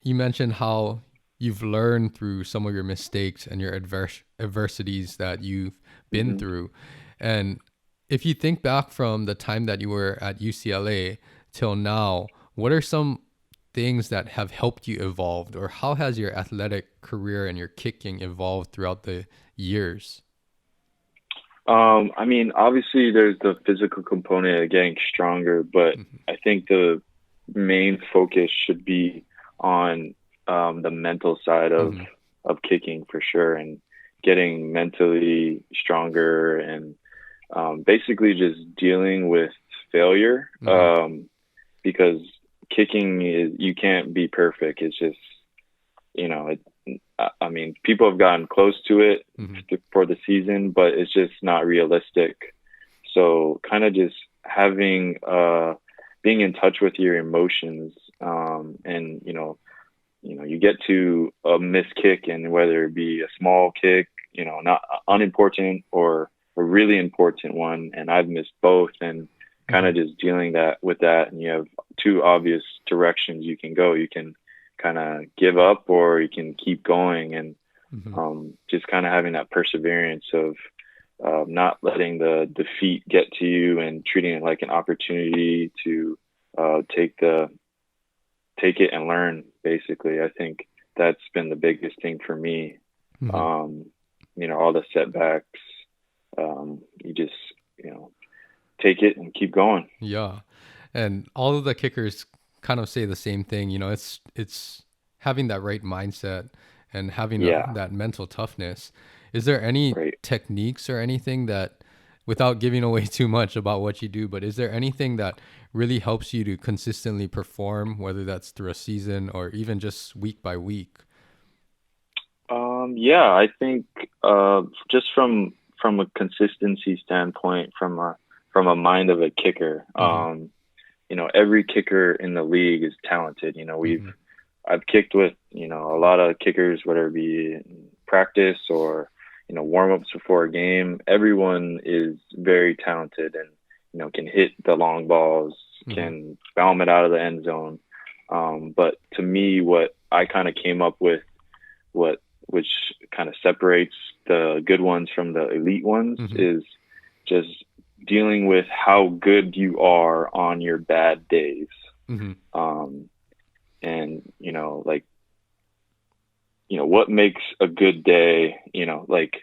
you mentioned how you've learned through some of your mistakes and your adversities that you've been Hmm. through. And if you think back from the time that you were at UCLA till now, what are some things that have helped you evolve, or how has your athletic career and your kicking evolved throughout the years? I mean, obviously there's the physical component of getting stronger, but Hmm. I think the main focus should be on the mental side Hmm. of kicking for sure, and getting mentally stronger, and basically just dealing with failure. Hmm. Because kicking is, you can't be perfect. It's just, I mean, people have gotten close to it Hmm. for the season, but it's just not realistic. So kind of just having, being in touch with your emotions, and you get to a missed kick, and whether it be a small kick, not unimportant, or a really important one, and I've missed both, and kind Hmm. of just dealing that with that, and you have two obvious directions you can go. You can kind of give up, or you can keep going, and Hmm. just kind of having that perseverance of not letting the defeat get to you, and treating it like an opportunity to uh, take the take it and learn. Basically, I think that's been the biggest thing for me. Hmm. Um, all the setbacks, you just take it and keep going. Yeah. And all of the kickers kind of say the same thing, it's having that right mindset and having Yeah, that mental toughness. Is there any right. techniques or anything that, without giving away too much about what you do, but is there anything that really helps you to consistently perform, whether that's through a season or even just week by week? Yeah, I think just from a consistency standpoint, from a mind of a kicker, Hmm. every kicker in the league is talented. Hmm. I've kicked with, a lot of kickers, whether it be in practice or, warm-ups before a game. Everyone is very talented, and, can hit the long balls, Hmm. can bomb it out of the end zone. But to me, what I kind of came up with, what which kind of separates the good ones from the elite ones, Hmm. is just dealing with how good you are on your bad days. Hmm. Um, and like, what makes a good day, like,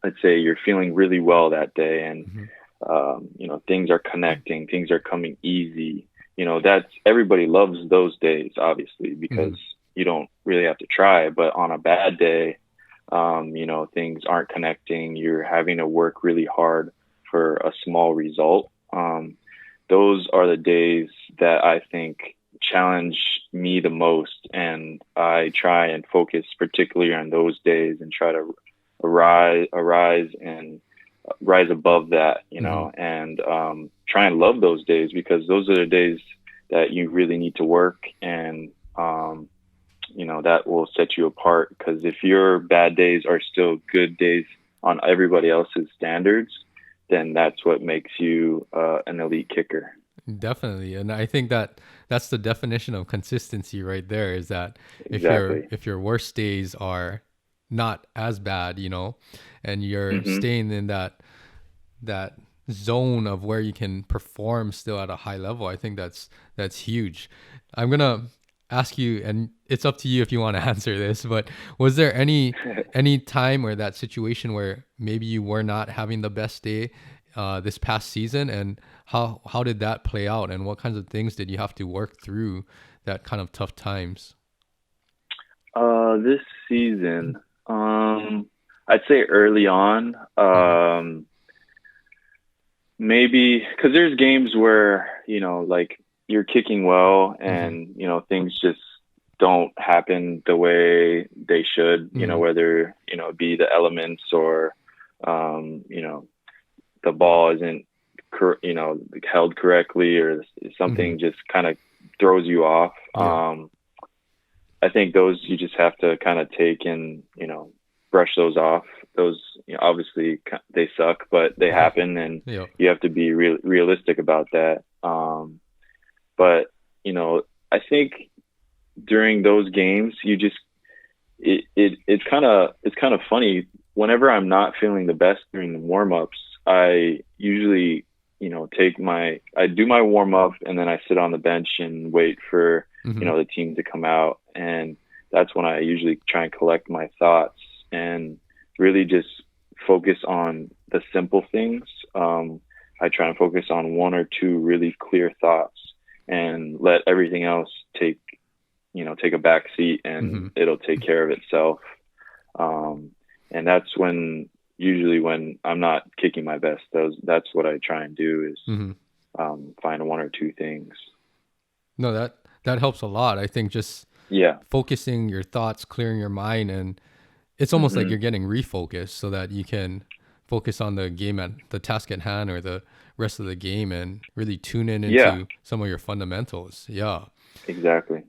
let's say you're feeling really well that day, and Hmm. things are connecting, things are coming easy. That's, everybody loves those days, obviously, Hmm. because you don't really have to try. But on a bad day, things aren't connecting, you're having to work really hard for a small result. Those are the days that I think challenge me the most, and I try and focus particularly on those days, and try to arise and rise above that, Hmm. and try and love those days, because those are the days that you really need to work, and that will set you apart. Because if your bad days are still good days on everybody else's standards, then that's what makes you an elite kicker. Definitely. And I think that that's the definition of consistency right there, is that Exactly. if your worst days are not as bad, and you're Hmm. staying in that zone of where you can perform still at a high level, I think that's huge. I'm going to ask you, and it's up to you if you want to answer this, but was there any time or that situation where maybe you were not having the best day this past season, and how did that play out, and what kinds of things did you have to work through that kind of tough times? This season, I'd say early on, Hmm. maybe because there's games where, like, you're kicking well, Hmm. and things just don't happen the way they should. Hmm. Whether it be the elements, or the ball isn't held correctly, or Hmm. something just kind of throws you off. Yeah. I think those you just have to kind of take and, brush those off. Those, obviously they suck, but they happen, and Yeah. you have to be realistic about that. But I think during those games, you just it's kind of funny. Whenever I'm not feeling the best during the warm ups, I usually, I do my warm up and then I sit on the bench and wait for, Mm-hmm. the team to come out. And that's when I usually try and collect my thoughts and really just focus on the simple things. I try and focus on one or two really clear thoughts and let everything else take a back seat Mm-hmm. and it'll take care of itself. Um, and that's usually when I'm not kicking my best, that's what I try and do is Mm-hmm. find one or two things. No, that helps a lot. I think just Yeah. focusing your thoughts, clearing your mind, and it's almost like Hmm. you're getting refocused so that you can focus on the task at hand or the rest of the game and really tune in Yeah, into some of your fundamentals. Yeah. exactly.